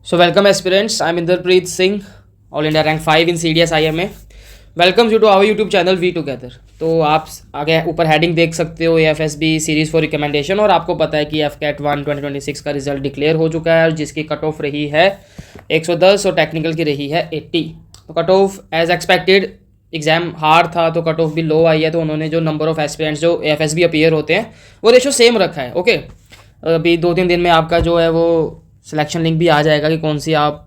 So welcome aspirants, I'm Inderpreet Singh, All India Rank 5 in CDS IMA. Welcomes you to our YouTube channel We Together. तो आप आगे ऊपर heading देख सकते हो AFSB सीरीज़ फॉर रिकमेंडेशन और आपको पता है कि FCAT 1 2026 का रिजल्ट डिक्लेयर हो चुका है और जिसकी कट ऑफ रही है 110 और टेक्निकल की रही है 80। तो cut off as expected exam hard था तो कट ऑफ भी लो आई है, तो उन्होंने जो नंबर ऑफ एस्पिरेंट्स जो AFSB अपीयर होते हैं वो रेशो सेम रखा है। ओके, अभी 2-3 दिन में आपका जो है वो सिलेक्शन लिंक भी आ जाएगा कि कौन सी आप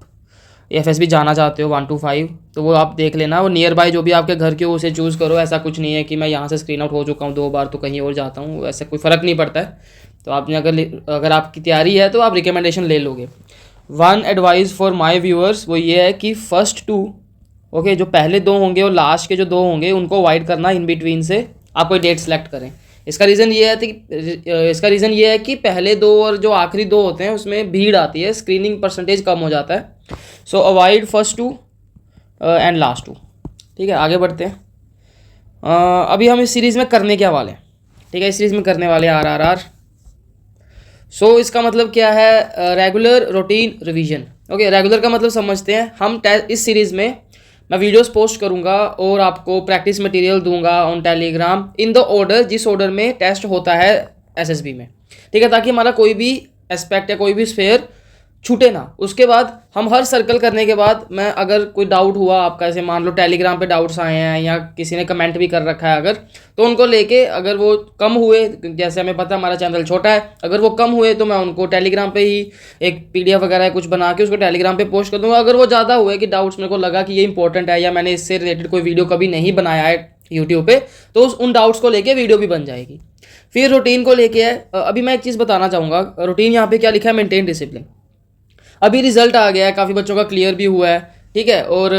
AFSB जाना चाहते हो 1 to 5, तो वो आप देख लेना। वो नियर बाय जो भी आपके घर के हो उसे चूज़ करो। ऐसा कुछ नहीं है कि मैं यहाँ से स्क्रीन आउट हो चुका हूँ 2 बार तो कहीं और जाता हूँ, ऐसा कोई फ़र्क नहीं पड़ता है। तो आपने अगर आपकी तैयारी है तो आप रिकमेंडेशन ले लोगे। One advice for my viewers वो ये है कि फर्स्ट 2 ओके जो पहले 2 होंगे और लास्ट के जो 2 होंगे उनको अवॉइड करना, इन बिटवीन से आप कोई डेट सेलेक्ट करें। इसका रीज़न ये है कि पहले 2 और जो आखिरी 2 होते हैं उसमें भीड़ आती है, स्क्रीनिंग परसेंटेज कम हो जाता है। सो अवॉइड फर्स्ट 2 एंड लास्ट 2। ठीक है, आगे बढ़ते हैं। अभी हम इस सीरीज़ में करने क्या वाले हैं? ठीक है, इस सीरीज़ में करने वाले RRR। सो इसका मतलब क्या है? Regular routine revision. Okay, regular का मतलब समझते हैं हम। इस सीरीज़ में मैं वीडियोस पोस्ट करूंगा और आपको प्रैक्टिस मटेरियल दूंगा on Telegram in the order जिस ऑर्डर में टेस्ट होता है SSB में। ठीक है, ताकि हमारा कोई भी एस्पेक्ट या कोई भी स्फेयर छूटे ना। उसके बाद हम हर सर्कल करने के बाद मैं अगर कोई डाउट हुआ आपका, ऐसे मान लो टेलीग्राम पे डाउट्स आए हैं या किसी ने कमेंट भी कर रखा है अगर, तो उनको लेके अगर वो कम हुए, जैसे हमें पता है हमारा चैनल छोटा है, अगर वो कम हुए तो मैं उनको टेलीग्राम पे ही एक PDF वगैरह कुछ बना के उसको टेलीग्राम पे पोस्ट कर दूँगा। अगर वो ज़्यादा हुए कि डाउट्स मेरे को लगा कि ये इंपॉर्टेंट है या मैंने इससे रिलेटेड कोई वीडियो कभी नहीं बनाया है यूट्यूब पे, तो उन डाउट्स को लेके वीडियो भी बन जाएगी। फिर रूटीन को लेके है, अभी मैं एक चीज़ बताना चाहूँगा। रूटीन यहाँ पे क्या लिखा है? Maintain discipline. अभी रिजल्ट आ गया है, काफ़ी बच्चों का क्लियर भी हुआ है। ठीक है, और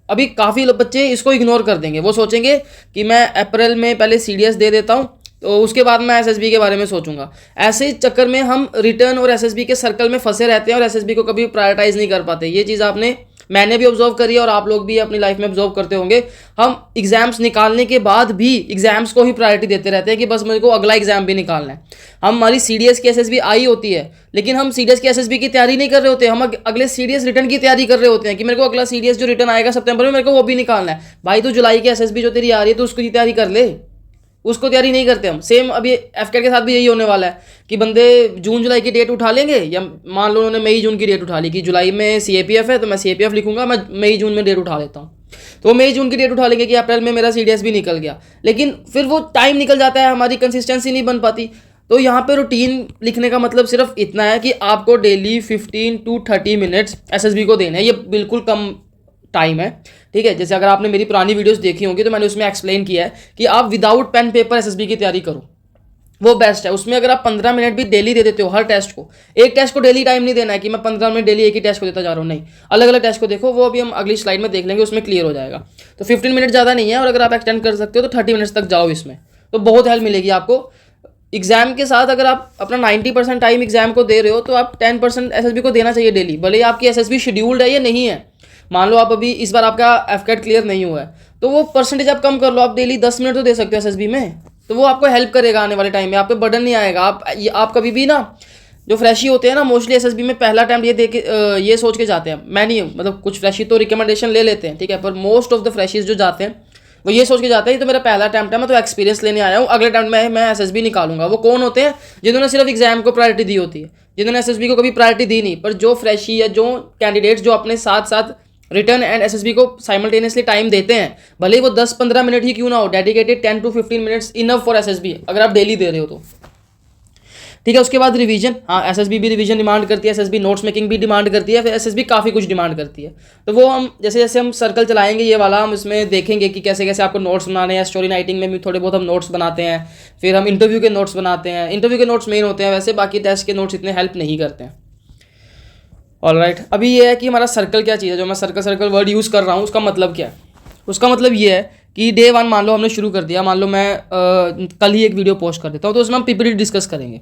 अभी काफ़ी बच्चे इसको इग्नोर कर देंगे। वो सोचेंगे कि मैं अप्रैल में पहले CDS दे देता हूँ तो उसके बाद मैं SSB के बारे में सोचूंगा। ऐसे चक्कर में हम रिटर्न और SSB के सर्कल में फंसे रहते हैं और SSB को कभी प्रायोरिटाइज नहीं कर पाते। ये चीज़ मैंने भी ऑब्जर्व करी है और आप लोग भी अपनी लाइफ में ऑब्जर्व करते होंगे। हम एग्जाम्स निकालने के बाद भी एग्जाम्स को ही प्रायोरिटी देते रहते हैं कि बस मेरे को अगला एग्जाम भी निकालना है। हमारी CDS की SSB आई होती है लेकिन हम CDS की SSB की तैयारी नहीं कर रहे होते, हम अगले CDS रिटर्न की तैयारी कर रहे होते हैं कि मेरे को अगला CDS जो रिटर्न आएगा सितंबर में मेरे को वो भी निकालना है। भाई तो जुलाई की SSB जो तेरी आ रही है तो उसकी तैयारी कर ले, उसको तैयारी नहीं करते हम। सेम अभी FCAT के साथ भी यही होने वाला है कि बंदे जून जुलाई की डेट उठा लेंगे, या मान लो उन्होंने मई जून की डेट उठा ली कि जुलाई में CAPF है तो मैं CAPF लिखूंगा, मैं मई जून में डेट उठा लेता हूँ। तो वो मई जून की डेट उठा लेंगे कि अप्रैल में मेरा CDS भी निकल गया, लेकिन फिर वो टाइम निकल जाता है, हमारी कंसिस्टेंसी नहीं बन पाती। तो यहाँ पे रूटीन लिखने का मतलब सिर्फ इतना है कि आपको डेली 15 to 30 मिनट्स SSB को देना है। ये बिल्कुल कम टाइम है। ठीक है, जैसे अगर आपने मेरी पुरानी वीडियोस देखी होंगी तो मैंने उसमें एक्सप्लेन किया है कि आप विदाउट पेन पेपर SSB की तैयारी करो, वो बेस्ट है। उसमें अगर आप 15 मिनट भी डेली दे देते हो हर टेस्ट को, एक टेस्ट को डेली टाइम नहीं देना है कि मैं 15 मिनट डेली एक ही टेस्ट को देता जा रहा हूँ, नहीं, अलग अलग टेस्ट को देखो। वो अभी हम अगली स्लाइड में देख लेंगे, उसमें क्लियर हो जाएगा। तो 15 मिनट ज़्यादा नहीं है और अगर आप एक्सटेंड कर सकते हो तो 30 मिनट्स तक जाओ इसमें, तो बहुत हेल्प मिलेगी आपको। एग्जाम के साथ अगर आप अपना 90% टाइम एग्जाम को दे रहे हो तो आप 10% SSB को देना चाहिए डेली, भले ही आपकी SSB शेड्यूल्ड है या नहीं है। मान लो आप अभी इस बार आपका FCAT क्लियर नहीं हुआ है तो वो परसेंटेज आप कम कर लो, आप डेली 10 मिनट तो दे सकते हो SSB में, तो वो आपको हेल्प करेगा आने वाले टाइम में, आपको बर्डन नहीं आएगा। आप कभी भी ना, जो फ्रेशी होते हैं ना मोस्टली SSB में पहला अटैम्प्ट ये दे के ये सोच के जाते हैं, मैं नहीं, मतलब कुछ फ्रेशी तो रिकमेंडेशन ले लेते हैं, ठीक है, पर मोस्ट ऑफ द फ्रेशीज जो जाते हैं वो ये सोच के जाते हैं तो मेरा पहला अटैम्प्ट है, मैं तो एक्सपीरियंस लेने आया हूँ, अगले अटैम्प्ट में मैं SSB निकालूंगा। वो कौन होते हैं? जिन्होंने सिर्फ एग्जाम को प्रायोरिटी दी होती है, जिन्होंने SSB को कभी प्रायोरिटी दी नहीं। पर जो फ्रेशी या जो कैंडिडेट्स जो अपने साथ साथ रिटर्न एंड SSB को साइमल्टेनियसली टाइम देते हैं, भले ही वो 10-15 मिनट ही क्यों ना हो, dedicated 10 to 15 minutes enough for SSB अगर आप डेली दे रहे हो तो। ठीक है, उसके बाद रिवीजन। हाँ, SSB भी रिवीजन डिमांड करती है, SSB नोट्स मेकिंग भी डिमांड करती है, फिर SSB काफ़ी कुछ डिमांड करती है। तो वो हम जैसे जैसे हम सर्कल चलाएंगे ये वाला, हम इसमें देखेंगे कि कैसे कैसे आपको नोट्स बनाने हैं। स्टोरी राइटिंग में भी थोड़े बहुत हम नोट्स बनाते हैं, फिर हम इंटरव्यू के नोट्स बनाते हैं। इंटरव्यू के नोट्स मेन होते हैं वैसे, बाकी टेस्ट के नोट्स इतने हेल्प नहीं करते हैं। ऑलराइट, अभी ये है कि हमारा सर्कल क्या चीज़ है। जो मैं सर्कल वर्ड यूज़ कर रहा हूँ उसका मतलब क्या है? उसका मतलब ये है कि डे 1 मान लो हमने शुरू कर दिया, मान लो मैं कल ही एक वीडियो पोस्ट कर देता हूँ तो उसमें हम PPT डिस्कस करेंगे।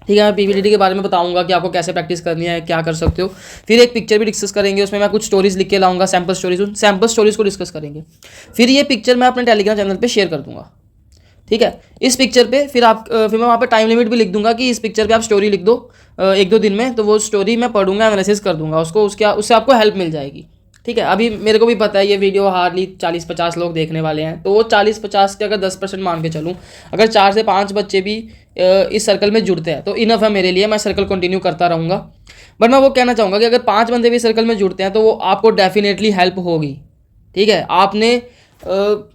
ठीक है, मैं PPT के बारे में बताऊंगा कि आपको कैसे प्रैक्टिस करनी है, क्या कर सकते हो। फिर एक पिक्चर भी डिस्कस करेंगे, उसमें मैं कुछ स्टोरीज लिख के लाऊंगा, सैम्पल स्टोरीज को डिस्कस करेंगे। फिर ये पिक्चर मैं अपने टेलीग्राम चैनल पे शेयर कर दूंगा। ठीक है। इस पिक्चर पे फिर मैं वहाँ पे टाइम लिमिट भी लिख दूंगा कि इस पिक्चर पे आप स्टोरी लिख दो 1-2 दिन में, तो वो स्टोरी मैं पढ़ूंगा, एनालिसिस कर दूंगा उसको, उससे आपको हेल्प मिल जाएगी। ठीक है। अभी मेरे को भी पता है ये वीडियो हार्डली 40-50 लोग देखने वाले हैं, तो वो 40-50 के अगर 10% मान के चलूँ, अगर 4 से 5 बच्चे भी इस सर्कल में जुड़ते हैं तो इनफ है मेरे लिए, मैं सर्कल कंटिन्यू करता रहूँगा। बट मैं वो कहना चाहूँगा कि अगर 5 बंदे भी सर्कल में जुड़ते हैं तो वो आपको डेफिनेटली हेल्प होगी। ठीक है।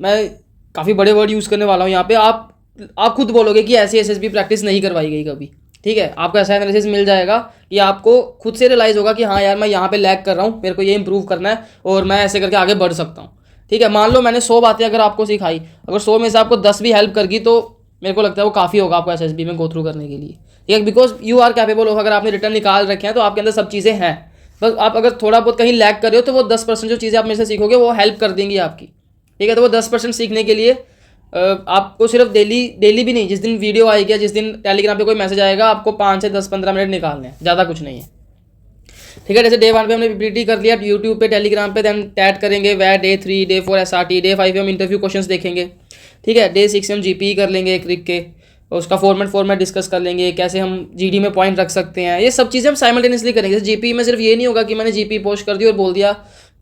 मैं काफ़ी बड़े वर्ड यूज़ करने वाला हूँ यहाँ पे, आप खुद बोलोगे कि ऐसी एसएसबी प्रैक्टिस नहीं करवाई गई कभी। ठीक है। आपको ऐसा एनालिसिस मिल जाएगा कि आपको खुद से रियलाइज़ होगा कि हाँ यार, मैं यहाँ पे लैग कर रहा हूँ, मेरे को ये इंप्रूव करना है और मैं ऐसे करके आगे बढ़ सकता हूँ। ठीक है। मान लो मैंने 100 बातें अगर आपको सिखाई, अगर 100 में से आपको 10 भी हेल्प करगी तो मेरे को लगता है वो काफ़ी होगा आपको एसएसबी में गो थ्रू करने के लिए। ठीक है। Because you are capable of, अगर आपने रिटर्न निकाल रखे हैं तो आपके अंदर सब चीज़ें हैं। बस आप अगर थोड़ा बहुत कहीं लैग कर रहे हो तो वो 10% जो चीज़ें आप मेरे से सीखोगे वो हेल्प कर देंगी आपकी। ठीक है। तो वो 10% सीखने के लिए आपको सिर्फ डेली भी नहीं, जिस दिन वीडियो आएगी या जिस दिन टेलीग्राम पे कोई मैसेज आएगा, आपको 5 से 10-15 मिनट निकालने हैं, ज़्यादा कुछ नहीं है। ठीक है। जैसे डे 1 पे हमने पीपीटी कर लिया यूट्यूब पे, टेलीग्राम पे, देन टैट करेंगे वह डे 3, डे 4 एसआरटी, डे 5 पे हम इंटरव्यू क्वेश्चंस देखेंगे। ठीक है। डे 6 हम जीपी कर लेंगे एक लिख के, उसका फॉर्मेट डिस्कस कर लेंगे, कैसे हम जीडी में पॉइंट रख सकते हैं, ये सब चीज़ें हम साइमल्टेनियसली करेंगे। जैसे जीपी में सिर्फ ये नहीं होगा कि मैंने जीपी पोस्ट कर दी और बोल दिया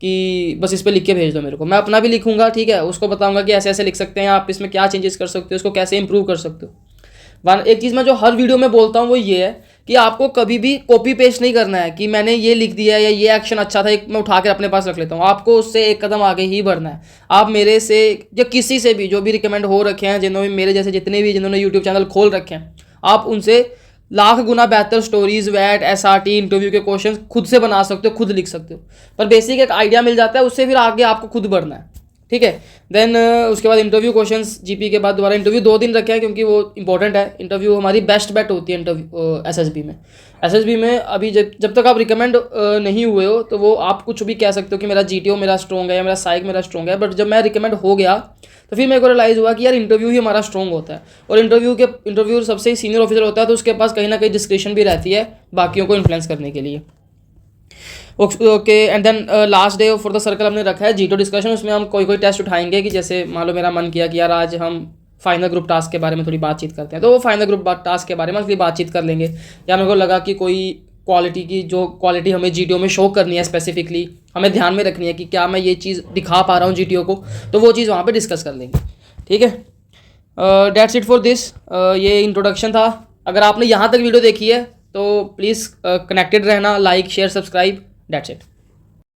कि बस इस पर लिख के भेज दो मेरे को, मैं अपना भी लिखूंगा। ठीक है। उसको बताऊंगा कि ऐसे ऐसे लिख सकते हैं आप, इसमें क्या चेंजेस कर सकते हो, इसको कैसे इंप्रूव कर सकते हो। एक चीज़ मैं जो हर वीडियो में बोलता हूँ वो ये है कि आपको कभी भी कॉपी पेस्ट नहीं करना है कि मैंने ये लिख दिया या ये एक्शन अच्छा था, एक मैं उठा कर अपने पास रख लेता हूँ। आपको उससे एक कदम आगे ही बढ़ना है। आप मेरे से या किसी से भी जो भी रिकमेंड हो रखे हैं, जिन्होंने मेरे जैसे जिन्होंने यूट्यूब चैनल खोल रखे हैं, आप उनसे लाख गुना बेहतर स्टोरीज, वैट, एसआरटी, इंटरव्यू के क्वेश्चन खुद से बना सकते हो, खुद लिख सकते हो। पर बेसिक एक आइडिया मिल जाता है, उससे फिर आगे आपको खुद बढ़ना है। ठीक है। देन उसके बाद इंटरव्यू क्वेश्चंस, जीपी के बाद दोबारा इंटरव्यू 2 दिन रखे हैं क्योंकि वो इंपॉर्टेंट है। इंटरव्यू हमारी बेस्ट बेट होती है इंटरव्यू एसएसबी में अभी जब तक आप रिकमेंड नहीं हुए हो तो वो आप कुछ भी कह सकते हो कि मेरा जीटीओ मेरा स्ट्रॉन्ग है या मेरा साइक मेरा स्ट्रॉन्ग है। बट जब मैं रिकमेंड हो गया तो फिर मेरे को रियलाइज़ हुआ कि यार इंटरव्यू ही हमारा स्ट्रॉन्ग होता है, और इंटरव्यू सबसे सीनियर ऑफिसर होता है, तो उसके पास कहीं ना कहीं डिस्क्रिप्शन भी रहती है बाकियों को इन्फ्लुएंस करने के लिए। Okay. And then last day for the circle हमने रखा है जीटो डिस्कशन। उसमें हम कोई टेस्ट उठाएंगे कि जैसे मान लो मेरा मन किया कि यार आज हम फाइनल ग्रुप टास्क के बारे में थोड़ी बातचीत करते हैं, तो वो फाइनल ग्रुप टास्क के बारे में थोड़ी बातचीत कर लेंगे। या मेरे को लगा कि कोई क्वालिटी हमें जीटीओ में शो करनी है, स्पेसिफिकली हमें ध्यान में रखनी है कि क्या मैं ये चीज़ दिखा पा रहा हूँ जीटीओ को, तो वो चीज़ वहाँ पे डिस्कस कर लेंगे। ठीक है। That's it for this. ये इंट्रोडक्शन था। अगर आपने यहाँ तक वीडियो देखी है तो प्लीज़ कनेक्टेड रहना, like share subscribe, that's it.